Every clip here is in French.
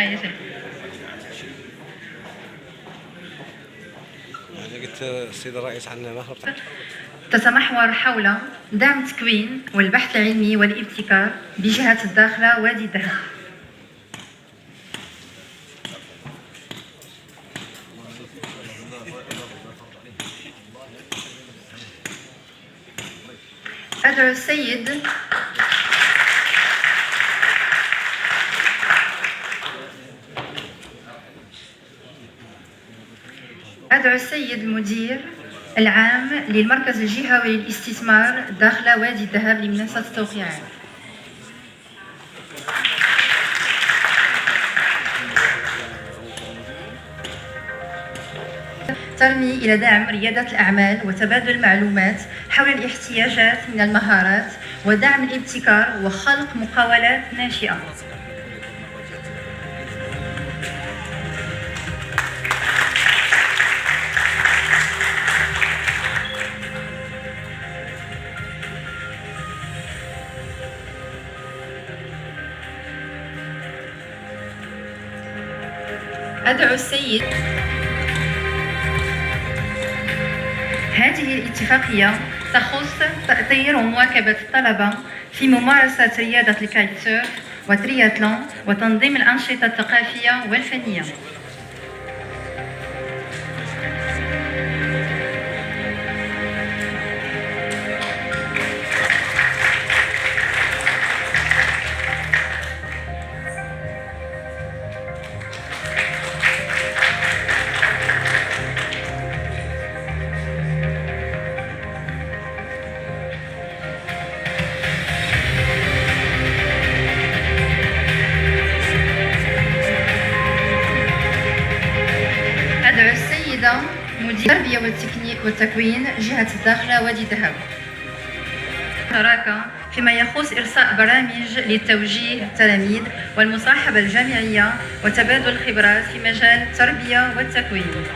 هاي يعني قلت السيد الرئيس عندنا مهرب تتمحور حول دعم التكوين والبحث العلمي والابتكار بجهة الداخلة وادي الدهب. أدعو السيد المدير العام للمركز الجهوي للاستثمار داخل وادي الذهب لمنصة التوقيعات. ترمي إلى دعم ريادة الأعمال وتبادل المعلومات حول الاحتياجات من المهارات ودعم الابتكار وخلق مقاولات ناشئة. أدعو السيد. هذه الاتفاقية تخص تأطير ومواكبة الطلبة في ممارسة رياضة الكايت سيرف والترياتلون وتنظيم الأنشطة الثقافية والفنية. أدعو السيدة مدير التربية والتكوين جهة الداخلة وادي الذهب شراكة فيما يخص إرساء برامج لتوجيه التلاميذ والمصاحبة الجامعية وتبادل الخبرات في مجال التربية والتكوين.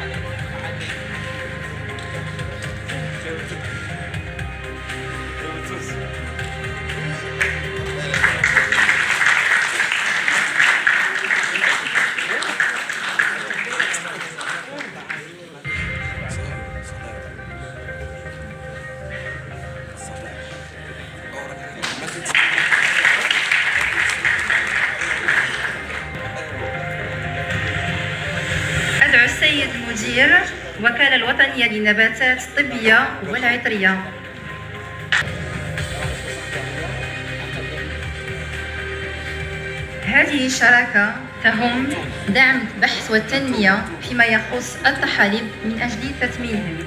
أدعو السيد مدير الوكالة الوطنية للنباتات الطبية والعطرية. هذه الشراكة تهم دعم البحث والتنمية فيما يخص الطحالب من أجل تثمينهم.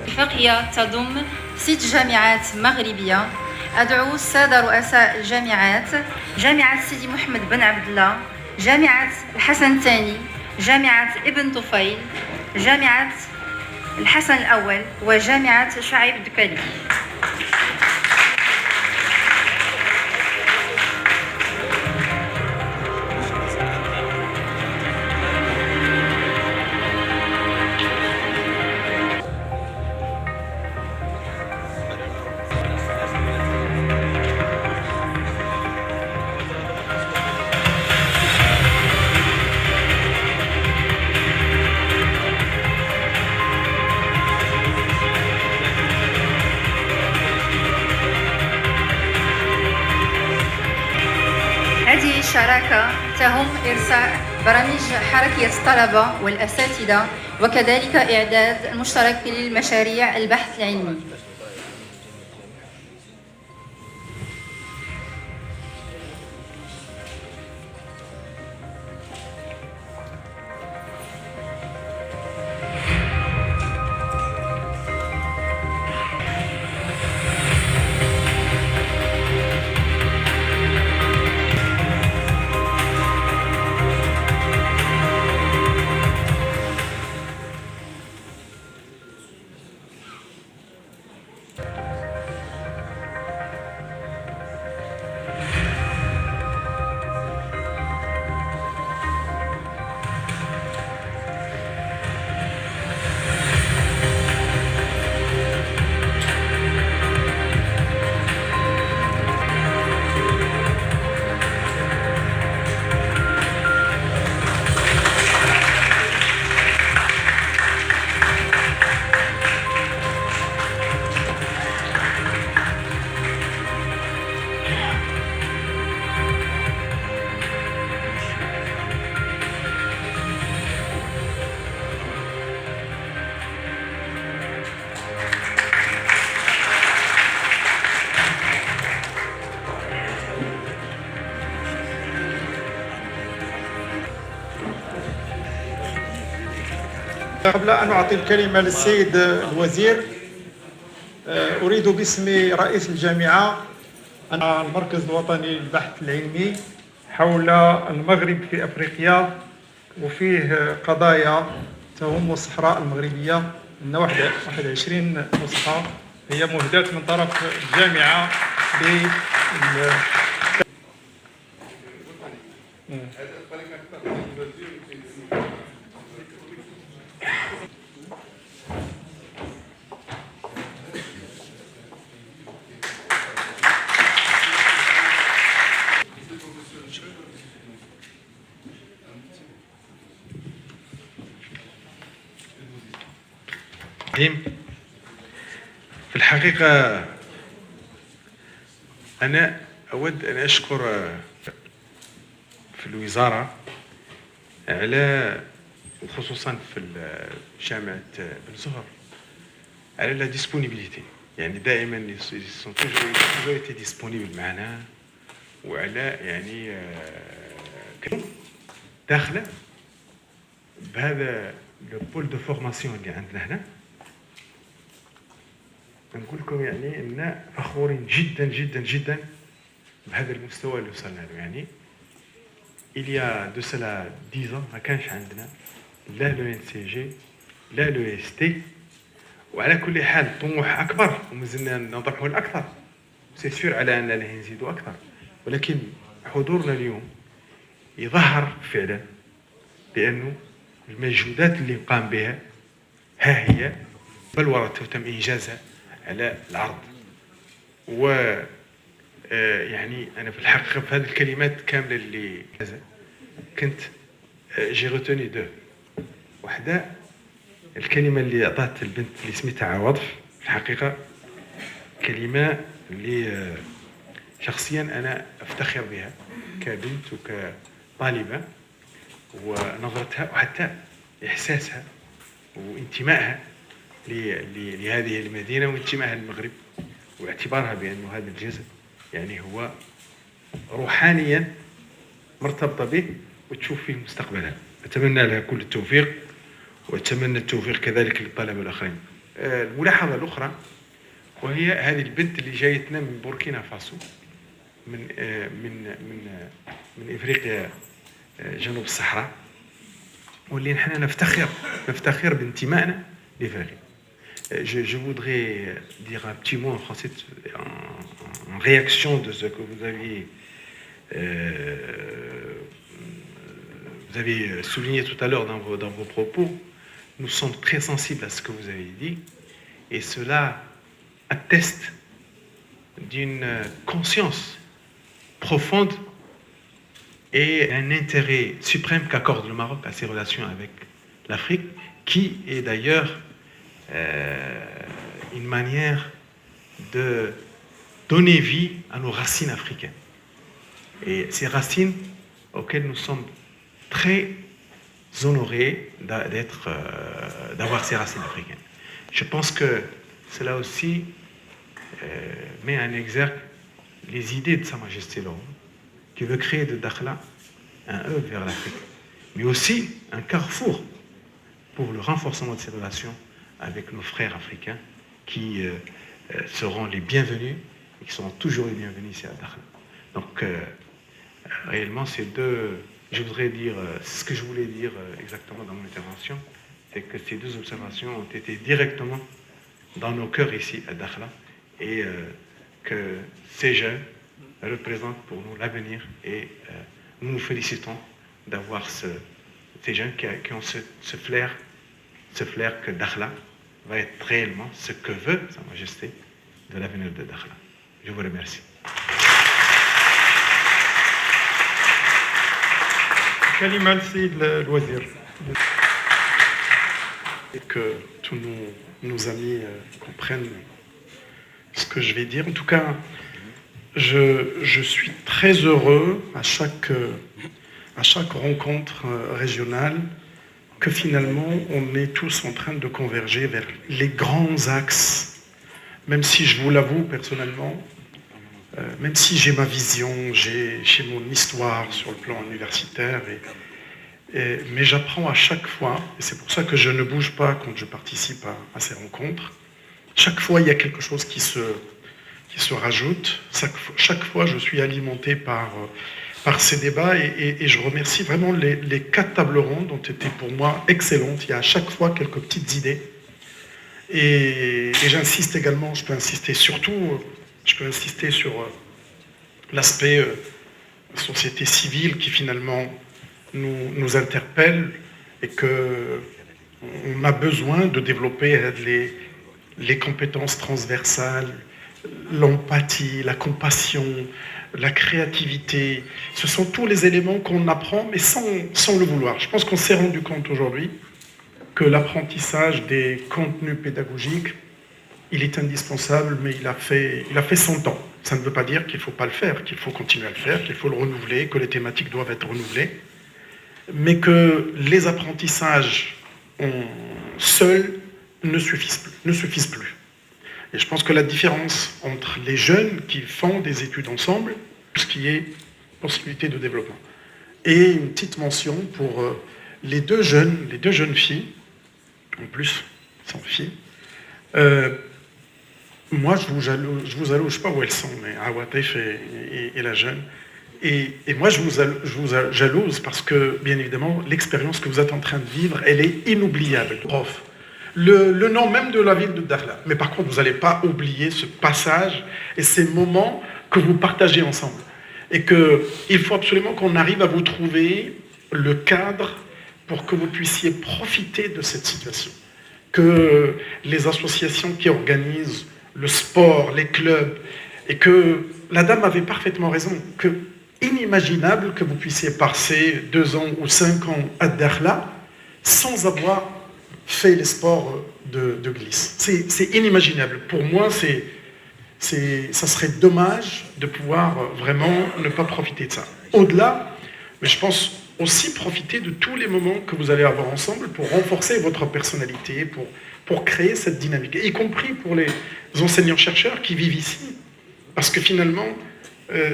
اتفاقية تضم 6 جامعات مغربية. أدعو السادة رؤساء الجامعات: جامعة سيدي محمد بن عبد الله، جامعة الحسن الثاني، جامعة ابن طفيل، جامعة الحسن الأول، وجامعة شعيب الدكالي. هذه الشراكة تهم إرساء برامج حركية الطلبة والأساتذة وكذلك إعداد المشترك للمشاريع البحث العلمي. قبل أن أعطي الكلمة للسيد الوزير أريد باسم رئيس الجامعة أن المركز الوطني للبحث العلمي حول المغرب في أفريقيا وفيه قضايا تهم الصحراء المغربية من 21 نسخة هي مهداة من طرف الجامعة في الحقيقة أنا أود أن أشكر في الوزارة على وخصوصا في جامعة بن زهر على لا ديسبونيبيليتي، يعني دائما toujours été disponible معنا، وعلى يعني داخله بهذا لو بول دو فورماسيون اللي عندنا هنا. نقول لكم يعني ان فخورين جدا جدا جدا بهذا المستوى اللي وصلنا له. يعني إليا دو سلا 10 ما كانش عندنا لا لو ان سي جي لا لو اس تي، وعلى كل حال طموح اكبر ومازلنا نطمحوا الاكثر، سي سير على اننا نزيدوا اكثر، ولكن حضورنا اليوم يظهر فعلا بانه المجهودات اللي قام بها ها هي بل وتم انجازها على العرض. و يعني انا في الحقيقه في هذه الكلمات كامله اللي كنت جي روتوني دو وحده. الكلمه اللي عطات البنت اللي سميتها عواطف في الحقيقه كلمه اللي شخصيا انا افتخر بها كبنت وكطالبه، ونظرتها وحتى احساسها وانتمائها لهذه المدينه وانتمائها للمغرب، واعتبارها بانه هذا الجزء يعني هو روحانيا مرتبطه به وتشوف فيه مستقبلها. اتمنى لها كل التوفيق، واتمنى التوفيق كذلك للطلبه الاخرين. الملاحظه الاخرى وهي هذه البنت اللي جايتنا من بوركينا فاسو، من من من من افريقيا جنوب الصحراء، واللي نحن نفتخر بانتمائنا لافريقيا. Je voudrais dire un petit mot en français en réaction de ce que vous avez souligné tout à l'heure dans vos propos. Nous sommes très sensibles à ce que vous avez dit, et cela atteste d'une conscience profonde et un intérêt suprême qu'accorde le Maroc à ses relations avec l'Afrique, qui est d'ailleurs une manière de donner vie à nos racines africaines. Et ces racines auxquelles nous sommes très honorés d'avoir ces racines africaines. Je pense que cela aussi met en exergue les idées de Sa Majesté le Roi, qui veut créer de Dakhla un hub vers l'Afrique, mais aussi un carrefour pour le renforcement de ces relations avec nos frères africains qui seront les bienvenus et qui seront toujours les bienvenus ici à Dakhla. Donc, réellement, ces deux, je voudrais dire, ce que je voulais dire exactement dans mon intervention, c'est que ces deux observations ont été directement dans nos cœurs ici à Dakhla, et que ces jeunes représentent pour nous l'avenir, et nous nous félicitons d'avoir ces jeunes qui ont ce flair que Dakhla va être réellement ce que veut Sa Majesté de l'avenir de Dakhla. Je vous remercie. كلمة للسيد الوزير. Et que tous nos amis comprennent ce que je vais dire. En tout cas, je suis très heureux à chaque rencontre régionale que finalement on est tous en train de converger vers les grands axes, même si je vous l'avoue personnellement, même si j'ai ma vision, j'ai mon histoire sur le plan universitaire Mais j'apprends à chaque fois, et c'est pour ça que je ne bouge pas quand je participe à ces rencontres. Chaque fois, il y a quelque chose qui se rajoute. Chaque fois, je suis alimenté par ces débats et je remercie vraiment les 4 tables rondes ont été pour moi excellentes. Il y a à chaque fois quelques petites idées. Et j'insiste également, je peux insister sur l'aspect société civile qui finalement nous interpelle et qu'on a besoin de développer les compétences transversales, l'empathie, la compassion, la créativité. Ce sont tous les éléments qu'on apprend, mais sans le vouloir. Je pense qu'on s'est rendu compte aujourd'hui que l'apprentissage des contenus pédagogiques, il est indispensable, mais il a fait son temps. Ça ne veut pas dire qu'il ne faut pas le faire, qu'il faut continuer à le faire, qu'il faut le renouveler, que les thématiques doivent être renouvelées, mais que les apprentissages seuls ne suffisent plus. Et je pense que la différence entre les jeunes qui font des études ensemble, tout ce qui est possibilité de développement, et une petite mention pour les deux jeunes filles, en plus, sans filles. Moi, je vous jalouse, je ne sais pas où elles sont, mais Awatif et la jeune. Et moi, je vous jalouse parce que, bien évidemment, l'expérience que vous êtes en train de vivre, elle est inoubliable. Prof. Le nom même de la ville de Dakhla. Mais par contre, vous n'allez pas oublier ce passage et ces moments que vous partagez ensemble. Et qu'il faut absolument qu'on arrive à vous trouver le cadre pour que vous puissiez profiter de cette situation. Que les associations qui organisent le sport, les clubs, et que la dame avait parfaitement raison, que inimaginable que vous puissiez passer 2 ans ou 5 ans à Dakhla sans avoir fait les sports de glisse. C'est inimaginable. Pour moi, ça serait dommage de pouvoir vraiment ne pas profiter de ça. Au-delà, mais je pense aussi profiter de tous les moments que vous allez avoir ensemble pour renforcer votre personnalité, pour créer cette dynamique, y compris pour les enseignants-chercheurs qui vivent ici. Parce que finalement,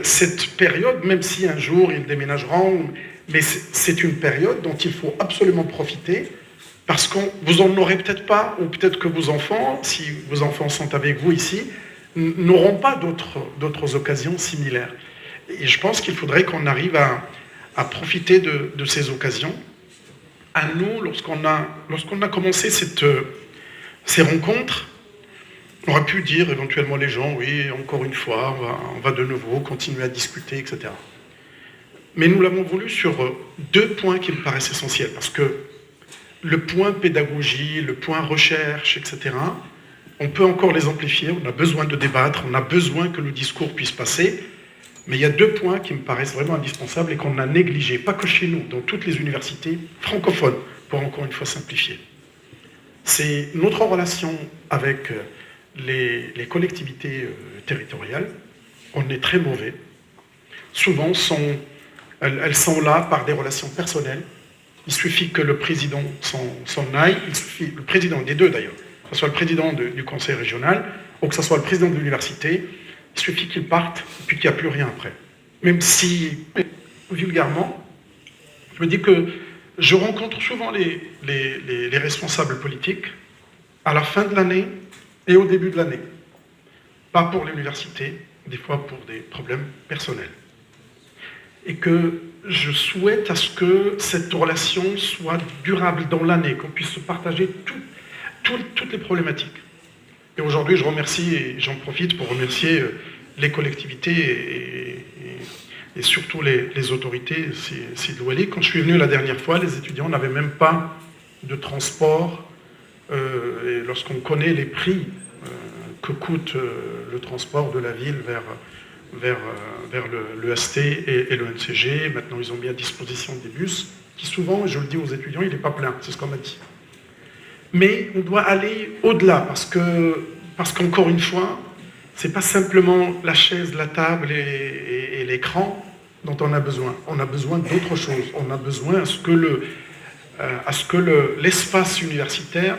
cette période, même si un jour ils déménageront, mais c'est une période dont il faut absolument profiter, parce que vous en aurez peut-être pas, ou peut-être que vos enfants, si vos enfants sont avec vous ici, n'auront pas d'autres occasions similaires. Et je pense qu'il faudrait qu'on arrive à profiter de ces occasions. À nous, lorsqu'on a commencé ces rencontres, on aurait pu dire éventuellement les gens, oui, encore une fois, on va de nouveau continuer à discuter, etc. Mais nous l'avons voulu sur 2 points qui me paraissent essentiels, parce que le point pédagogie, le point recherche, etc., on peut encore les amplifier, on a besoin de débattre, on a besoin que le discours puisse passer, mais il y a 2 points qui me paraissent vraiment indispensables et qu'on a négligés, pas que chez nous, dans toutes les universités francophones, pour encore une fois simplifier. C'est notre relation avec les collectivités territoriales. On est très mauvais. Souvent, elles sont là par des relations personnelles. Il suffit que le président s'en aille, le président des 2 d'ailleurs, que ce soit le président du conseil régional ou que ce soit le président de l'université, il suffit qu'il parte et puis qu'il n'y a plus rien après. Même si, vulgairement, je me dis que je rencontre souvent les responsables politiques à la fin de l'année et au début de l'année. Pas pour l'université, des fois pour des problèmes personnels. Et que je souhaite à ce que cette relation soit durable dans l'année, qu'on puisse se partager toutes les problématiques. Et aujourd'hui, je remercie, et j'en profite pour remercier les collectivités et surtout les autorités. C'est Louali. Quand je suis venu la dernière fois, les étudiants n'avaient même pas de transport. Et lorsqu'on connaît les prix que coûte le transport de la ville vers l'EST et le NCG. Maintenant, ils ont mis à disposition des bus qui souvent, et je le dis aux étudiants, il n'est pas plein, c'est ce qu'on m'a dit. Mais on doit aller au-delà, parce qu'encore une fois, ce n'est pas simplement la chaise, la table et l'écran dont on a besoin. On a besoin d'autre chose. On a besoin à ce que l'espace universitaire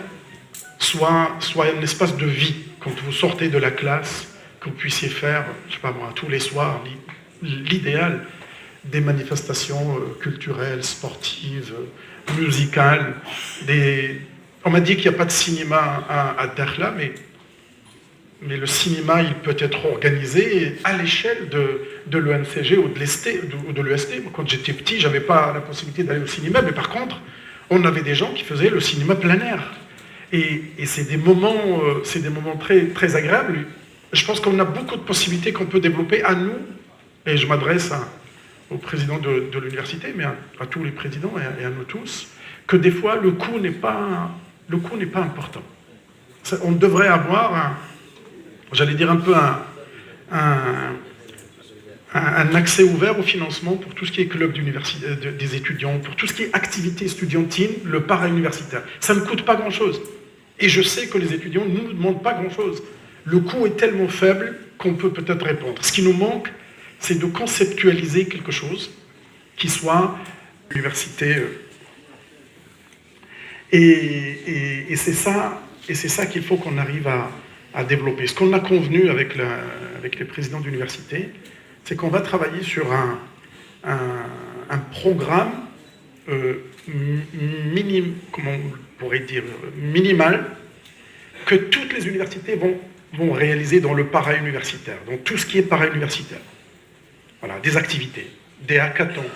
soit un espace de vie. Quand vous sortez de la classe, que vous puissiez faire, je ne sais pas moi, tous les soirs, l'idéal, des manifestations culturelles, sportives, musicales. On m'a dit qu'il n'y a pas de cinéma à Dakhla, mais le cinéma, il peut être organisé à l'échelle de l'ENCG ou de l'EST. Quand j'étais petit, je n'avais pas la possibilité d'aller au cinéma, mais par contre, on avait des gens qui faisaient le cinéma plein air. Et c'est des moments très, très agréables. Je pense qu'on a beaucoup de possibilités qu'on peut développer à nous, et je m'adresse au président de l'université, mais à tous les présidents et à nous tous, que des fois, le coût n'est pas important. On devrait avoir j'allais dire un peu un accès ouvert au financement pour tout ce qui est club des étudiants, pour tout ce qui est activité estudiantine, le para-universitaire. Ça ne coûte pas grand-chose. Et je sais que les étudiants ne nous demandent pas grand-chose. Le coût est tellement faible qu'on peut peut-être répondre. Ce qui nous manque, c'est de conceptualiser quelque chose qui soit l'université. Et c'est ça qu'il faut qu'on arrive à développer. Ce qu'on a convenu avec les présidents d'université, c'est qu'on va travailler sur un programme minimal que toutes les universités vont réaliser dans le para-universitaire, donc tout ce qui est para-universitaire. Voilà, des activités, des hackathons,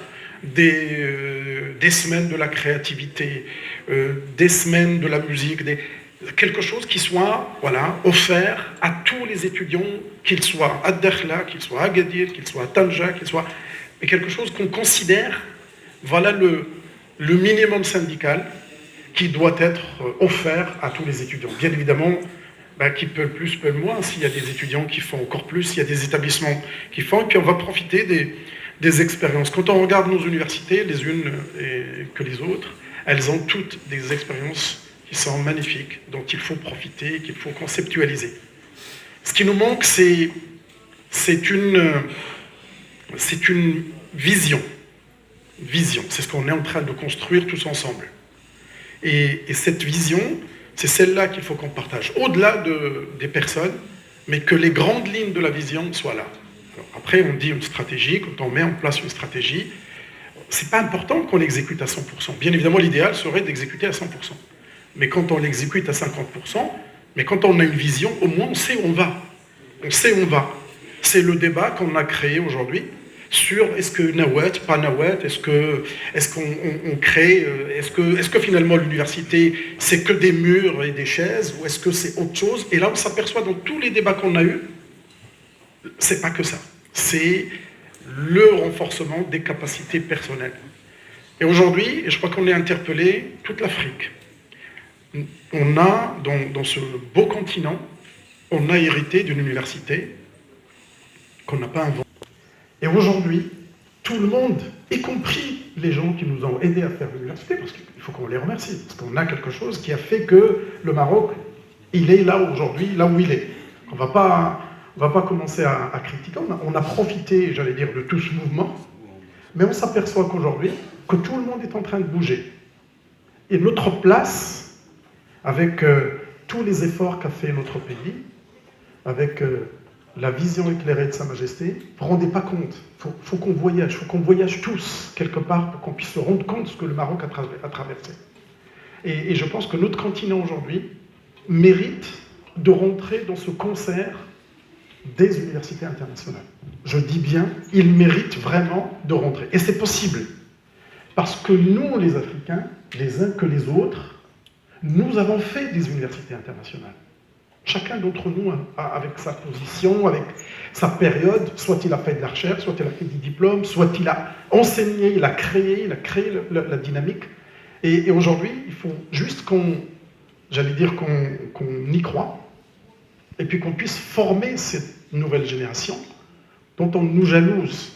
des semaines de la créativité, des semaines de la musique, quelque chose qui soit offert à tous les étudiants, qu'ils soient à Dakhla, qu'ils soient à Agadir, qu'ils soient à Tanja, mais quelque chose qu'on considère, le minimum syndical qui doit être offert à tous les étudiants. Bien évidemment, qui peut le plus, peut le moins, s'il y a des étudiants qui font encore plus, s'il y a des établissements qui font, et puis on va profiter des expériences. Quand on regarde nos universités, les unes que les autres, elles ont toutes des expériences qui sont magnifiques, dont il faut profiter, qu'il faut conceptualiser. Ce qui nous manque, c'est une vision. C'est ce qu'on est en train de construire tous ensemble. Et cette vision, c'est celle-là qu'il faut qu'on partage, au-delà des personnes, mais que les grandes lignes de la vision soient là. Alors, après, on dit une stratégie, quand on met en place une stratégie, c'est pas important qu'on l'exécute à 100%. Bien évidemment, l'idéal serait d'exécuter à 100%. Mais quand on l'exécute à 50%, mais quand on a une vision, au moins on sait où on va. On sait où on va. C'est le débat qu'on a créé aujourd'hui sur est-ce que Nawat, pas Nawat, est-ce qu'on crée, est-ce que finalement l'université c'est que des murs et des chaises, ou est-ce que c'est autre chose? Et là on s'aperçoit dans tous les débats qu'on a eus, c'est pas que ça. C'est le renforcement des capacités personnelles. Et aujourd'hui, je crois qu'on est interpellé toute l'Afrique. On a, dans ce beau continent, on a hérité d'une université qu'on n'a pas inventée. Et aujourd'hui, tout le monde, y compris les gens qui nous ont aidés à faire l'université, parce qu'il faut qu'on les remercie, parce qu'on a quelque chose qui a fait que le Maroc, il est là aujourd'hui, là où il est. On va pas commencer à critiquer, on a profité, j'allais dire, de tout ce mouvement, mais on s'aperçoit qu'aujourd'hui, que tout le monde est en train de bouger. Et notre place, avec tous les efforts qu'a fait notre pays, avec la vision éclairée de Sa Majesté, vous ne vous rendez pas compte. Faut qu'on voyage tous, quelque part, pour qu'on puisse se rendre compte de ce que le Maroc a traversé. Et je pense que notre continent aujourd'hui mérite de rentrer dans ce concert des universités internationales. Je dis bien, il mérite vraiment de rentrer. Et c'est possible. Parce que nous, les Africains, les uns que les autres, nous avons fait des universités internationales. Chacun d'entre nous, avec sa position, avec sa période, soit il a fait de la recherche, soit il a fait des diplômes, soit il a enseigné, il a créé la dynamique. Et aujourd'hui, il faut juste qu'on y croit, et puis qu'on puisse former cette nouvelle génération dont on nous jalouse.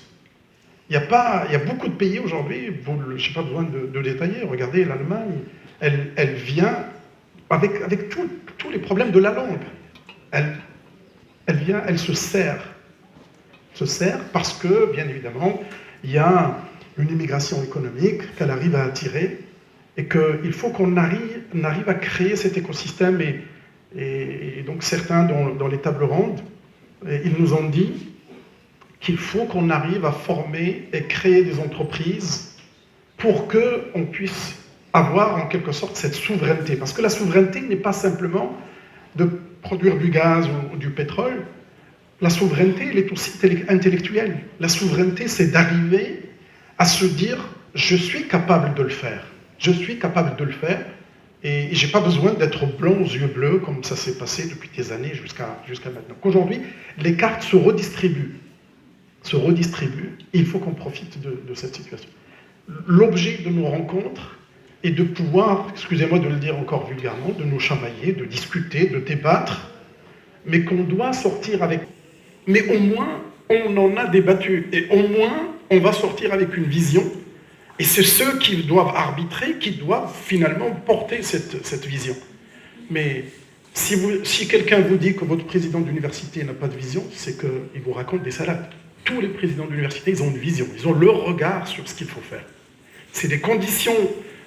Il y a beaucoup de pays aujourd'hui, je n'ai pas besoin de détailler, regardez l'Allemagne, elle vient avec tous les problèmes de la langue. Elle se sert parce que, bien évidemment, il y a une immigration économique qu'elle arrive à attirer et qu'il faut qu'on arrive à créer cet écosystème. Et donc certains dans les tables rondes, ils nous ont dit qu'il faut qu'on arrive à former et créer des entreprises pour qu'on puisse avoir en quelque sorte cette souveraineté. Parce que la souveraineté n'est pas simplement de produire du gaz ou du pétrole. La souveraineté, elle est aussi intellectuelle. La souveraineté, c'est d'arriver à se dire « je suis capable de le faire ». Je suis capable de le faire et je n'ai pas besoin d'être blanc aux yeux bleus comme ça s'est passé depuis des années jusqu'à maintenant. Qu'aujourd'hui, les cartes se redistribuent. Il faut qu'on profite de cette situation. L'objet de nos rencontres est de pouvoir, excusez-moi de le dire encore vulgairement, de nous chamailler, de discuter, de débattre, mais qu'on doit sortir avec... Mais au moins, on en a débattu, et au moins, on va sortir avec une vision, et c'est ceux qui doivent arbitrer, qui doivent finalement porter cette vision. Mais si quelqu'un vous dit que votre président d'université n'a pas de vision, c'est qu'il vous raconte des salades. Tous les présidents d'université, ils ont une vision, ils ont leur regard sur ce qu'il faut faire. C'est des conditions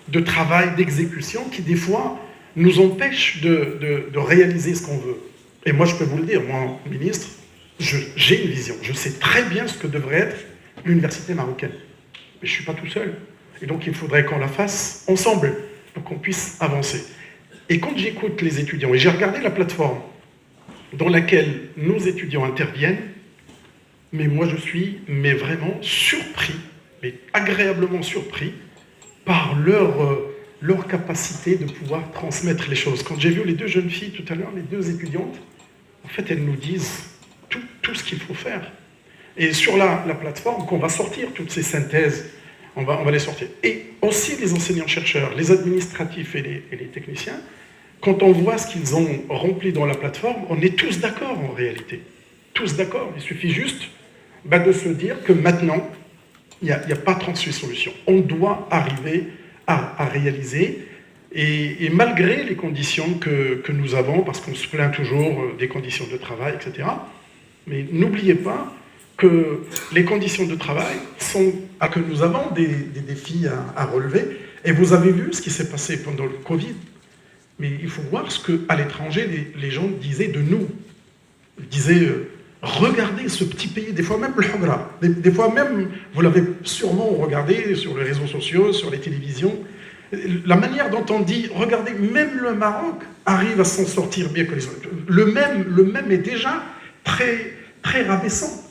de travail, d'exécution, qui des fois nous empêchent de réaliser ce qu'on veut. Et moi, je peux vous le dire, moi, ministre, j'ai une vision. Je sais très bien ce que devrait être l'université marocaine. Mais je ne suis pas tout seul. Et donc, il faudrait qu'on la fasse ensemble, pour qu'on puisse avancer. Et quand j'écoute les étudiants, et j'ai regardé la plateforme dans laquelle nos étudiants interviennent, mais moi, je suis vraiment surpris, mais agréablement surpris, par leur capacité de pouvoir transmettre les choses. Quand j'ai vu les deux jeunes filles tout à l'heure, les deux étudiantes, en fait, elles nous disent tout ce qu'il faut faire. Et sur la plateforme, qu'on va sortir toutes ces synthèses, on va les sortir. Et aussi les enseignants-chercheurs, les administratifs et les techniciens, quand on voit ce qu'ils ont rempli dans la plateforme, on est tous d'accord en réalité. Tous d'accord. Il suffit juste de se dire que maintenant, il n'y a pas 36 solutions. On doit arriver à réaliser, et malgré les conditions que nous avons, parce qu'on se plaint toujours des conditions de travail, etc., mais n'oubliez pas que les conditions de travail sont... que nous avons des défis à relever, et vous avez vu ce qui s'est passé pendant le Covid, mais il faut voir ce qu'à l'étranger, les gens disaient de nous. Ils disaient... regardez ce petit pays, des fois même le Hougra, des fois même, vous l'avez sûrement regardé sur les réseaux sociaux, sur les télévisions, la manière dont on dit, regardez, même le Maroc arrive à s'en sortir bien que les autres. Le même est déjà très, très rabaissant.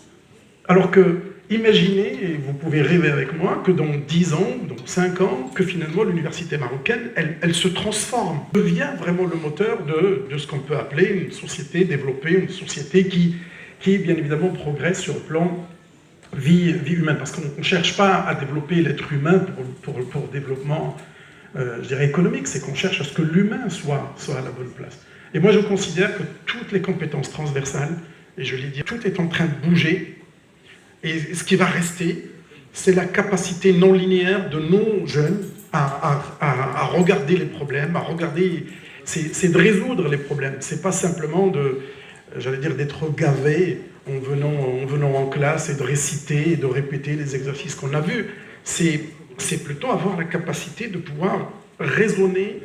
Alors que, imaginez, et vous pouvez rêver avec moi, que dans 10 ans, dans 5 ans, que finalement l'université marocaine, elle se transforme, devient vraiment le moteur de ce qu'on peut appeler une société développée, une société qui bien évidemment progresse sur le plan vie humaine, parce qu'on ne cherche pas à développer l'être humain pour développement, je dirais, économique, c'est qu'on cherche à ce que l'humain soit à la bonne place. Et moi, je considère que toutes les compétences transversales, et je l'ai dit, tout est en train de bouger, et ce qui va rester, c'est la capacité non linéaire de nos jeunes à regarder les problèmes, c'est de résoudre les problèmes, c'est pas simplement j'allais dire d'être gavé en venant en classe et de réciter et de répéter les exercices qu'on a vus. C'est plutôt avoir la capacité de pouvoir raisonner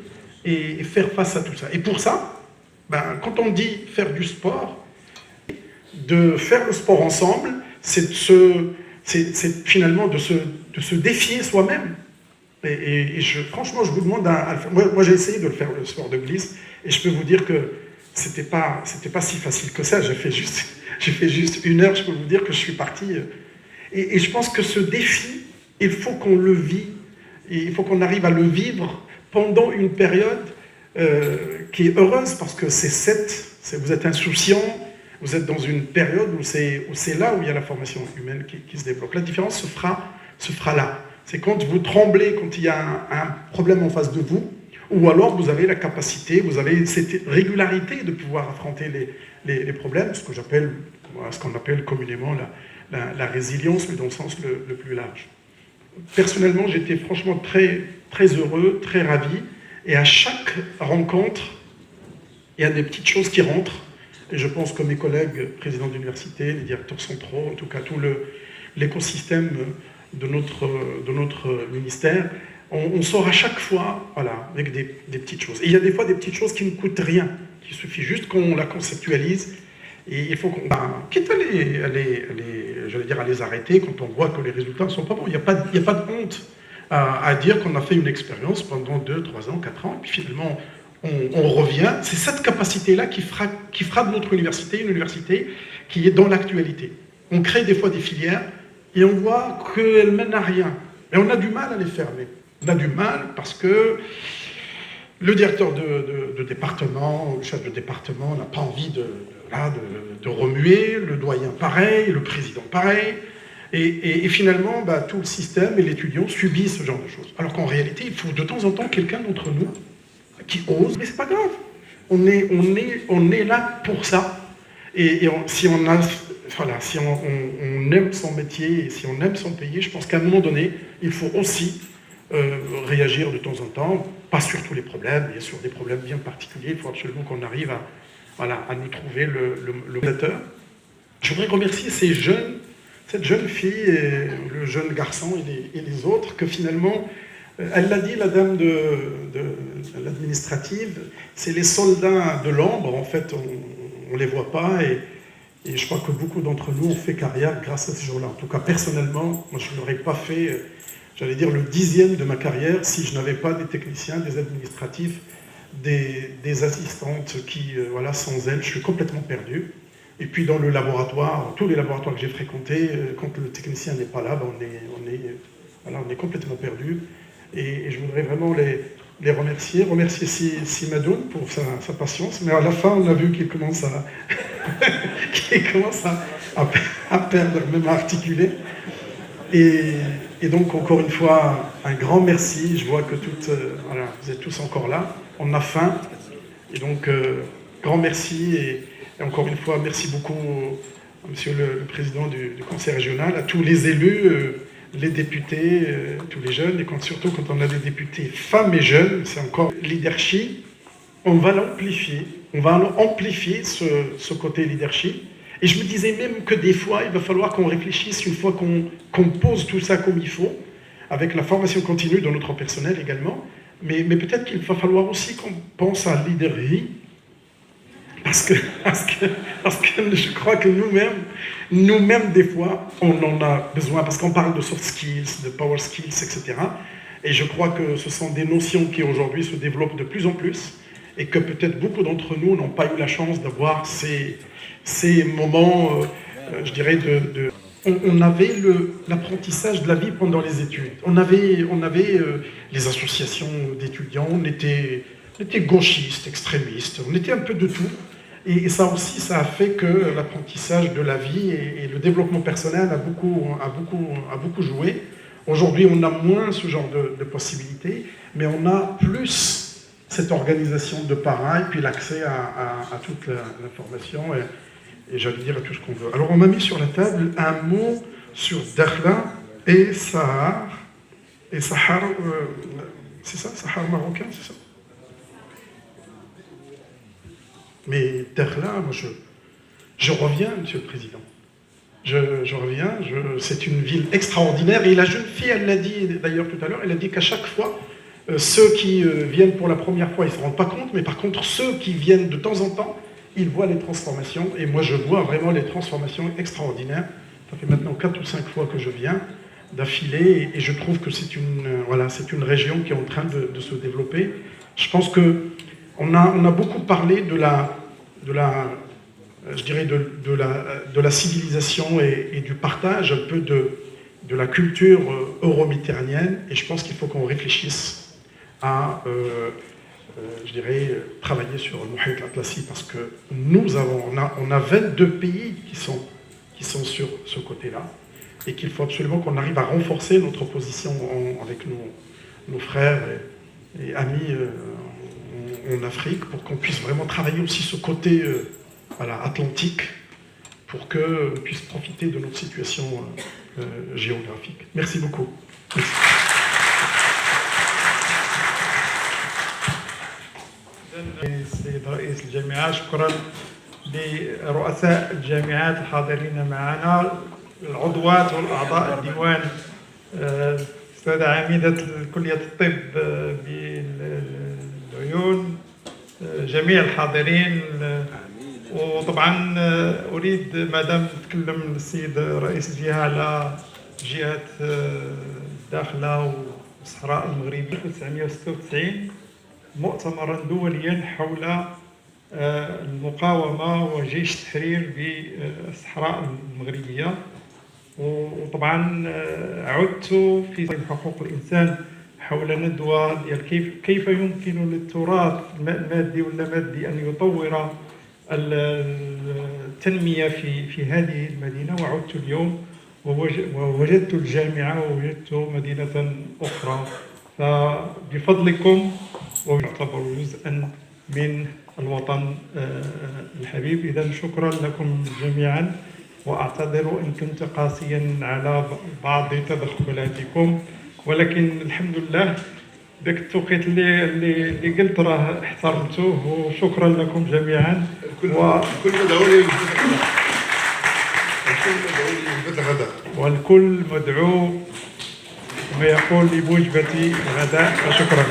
et faire face à tout ça. Et pour ça, quand on dit faire du sport, de faire le sport ensemble, c'est finalement de se défier soi-même. Et franchement, je vous demande à le faire. Moi, j'ai essayé de le faire, le sport de glisse, et je peux vous dire que c'était pas si facile que ça. J'ai fait juste 1 heure, je peux vous dire que je suis parti. Et je pense que ce défi, il faut qu'on le vit, et il faut qu'on arrive à le vivre pendant une période qui est heureuse, parce que vous êtes insouciant, vous êtes dans une période où c'est là où il y a la formation humaine qui se développe. La différence se fera là. C'est quand vous tremblez, quand il y a un problème en face de vous, ou alors vous avez la capacité, vous avez cette régularité de pouvoir affronter les problèmes, ce qu'on appelle communément la résilience, mais dans le sens le plus large. Personnellement, j'étais franchement très, très heureux, très ravi, et à chaque rencontre, il y a des petites choses qui rentrent, et je pense que mes collègues présidents d'université, les directeurs centraux, en tout cas tout l'écosystème de notre ministère, on sort à chaque fois avec des petites choses. Et il y a des fois des petites choses qui ne coûtent rien, il suffit juste qu'on la conceptualise, et il faut qu'on... quitte à les j'allais dire, à les arrêter quand on voit que les résultats ne sont pas bons. Il n'y a pas de honte à dire qu'on a fait une expérience pendant 2, 3 ans, 4 ans, et puis finalement, on revient. C'est cette capacité-là qui fera de notre université une université qui est dans l'actualité. On crée des fois des filières, et on voit qu'elles mènent à rien. Et on a du mal à les fermer. On a du mal parce que le directeur de département, le chef de département n'a pas envie de remuer, le doyen pareil, le président pareil, et finalement tout le système et l'étudiant subissent ce genre de choses. Alors qu'en réalité, il faut de temps en temps quelqu'un d'entre nous qui ose, mais c'est pas grave. On est là pour ça. Si on aime son métier et si on aime son pays, je pense qu'à un moment donné, il faut aussi réagir de temps en temps, pas sur tous les problèmes, mais sur des problèmes bien particuliers. Il faut absolument qu'on arrive à nous trouver le médiateur. Je voudrais remercier cette jeune fille, et le jeune garçon et les autres, que finalement, elle l'a dit, la dame de l'administrative, c'est les soldats de l'ombre, en fait, on ne les voit pas, et je crois que beaucoup d'entre nous ont fait carrière grâce à ces gens-là. En tout cas, personnellement, moi je n'aurais pas fait, j'allais dire, le 10e de ma carrière si je n'avais pas des techniciens, des administratifs, des assistantes qui, sans elles, je suis complètement perdu. Et puis dans le laboratoire, tous les laboratoires que j'ai fréquentés, quand le technicien n'est pas là, on est complètement perdu. Et je voudrais vraiment les remercier Simadoun pour sa patience, mais à la fin on a vu qu'il commence à perdre, même à articuler. Et donc encore une fois, un grand merci. Je vois que vous êtes tous encore là, on a faim, et donc grand merci, et encore une fois merci beaucoup à monsieur le président du conseil régional, à tous les élus, les députés, tous les jeunes, et surtout quand on a des députés femmes et jeunes, c'est encore leadership. On va amplifier ce côté leadership. Et je me disais même que des fois, il va falloir qu'on réfléchisse, une fois qu'on pose tout ça comme il faut, avec la formation continue de notre personnel également, mais peut-être qu'il va falloir aussi qu'on pense à leadership, parce que je crois que nous-mêmes, des fois, on en a besoin, parce qu'on parle de soft skills, de power skills, etc. Et je crois que ce sont des notions qui aujourd'hui se développent de plus en plus, et que peut-être beaucoup d'entre nous n'ont pas eu la chance d'avoir ces moments, je dirais, on avait l'apprentissage de la vie pendant les études. On avait les associations d'étudiants, on était gauchistes, extrémistes, on était un peu de tout. Et ça aussi, ça a fait que l'apprentissage de la vie et le développement personnel a beaucoup joué. Aujourd'hui, on a moins ce genre de possibilités, mais on a plus cette organisation de pareil, puis l'accès à toute l'information et j'allais dire à tout ce qu'on veut. Alors on m'a mis sur la table un mot sur Dakhla et Sahar. Et Sahar, c'est ça, Sahar marocain, c'est ça? Mais Dakhla, moi je reviens, Monsieur le Président. Je reviens, c'est une ville extraordinaire. Et la jeune fille, elle l'a dit d'ailleurs tout à l'heure, elle a dit qu'à chaque fois, ceux qui viennent pour la première fois, ils ne se rendent pas compte, mais par contre, ceux qui viennent de temps en temps, ils voient les transformations. Et moi, je vois vraiment les transformations extraordinaires. Ça fait maintenant 4 ou 5 fois que je viens d'affilée, et je trouve que c'est une région qui est en train de se développer. Je pense que on a beaucoup parlé de la civilisation et du partage un peu de la culture euro-méditerranéenne, et je pense qu'il faut qu'on réfléchisse à travailler sur le Mouhit Atlassi, parce que on a 22 pays qui sont sur ce côté-là, et qu'il faut absolument qu'on arrive à renforcer notre position avec nos frères et amis en Afrique, pour qu'on puisse vraiment travailler aussi ce côté atlantique, pour qu'on puisse profiter de notre situation géographique. Merci beaucoup. Merci. السيد رئيس الجامعة، شكرا لرؤساء الجامعات الحاضرين معنا، العضوات والأعضاء الديوان، السادة عميدة كلية الطب بالعيون، جميع الحاضرين، وطبعا اريد مادام تكلم السيد رئيس الجهه على جهه الداخله والصحراء المغربيه 1996 مؤتمرا دوليا حول المقاومه وجيش التحرير بالصحراء المغربيه. وطبعا عدت في حقوق الانسان حول ندوه ديال كيف يمكن للتراث المادي واللامادي ان يطور التنميه في هذه المدينه. وعدت اليوم ووجدت الجامعه ووجدت مدينه اخرى، فبفضلكم ويعتبر جزءا من الوطن الحبيب. إذا شكرا لكم جميعا، واعتذر ان كنت قاسيا على بعض تدخلاتكم، ولكن الحمد لله ذاك التوقيت اللي قلت راه احترمته. وشكرا لكم جميعا. والكل مدعو كما يقول لوجبة الغداء. وشكرا.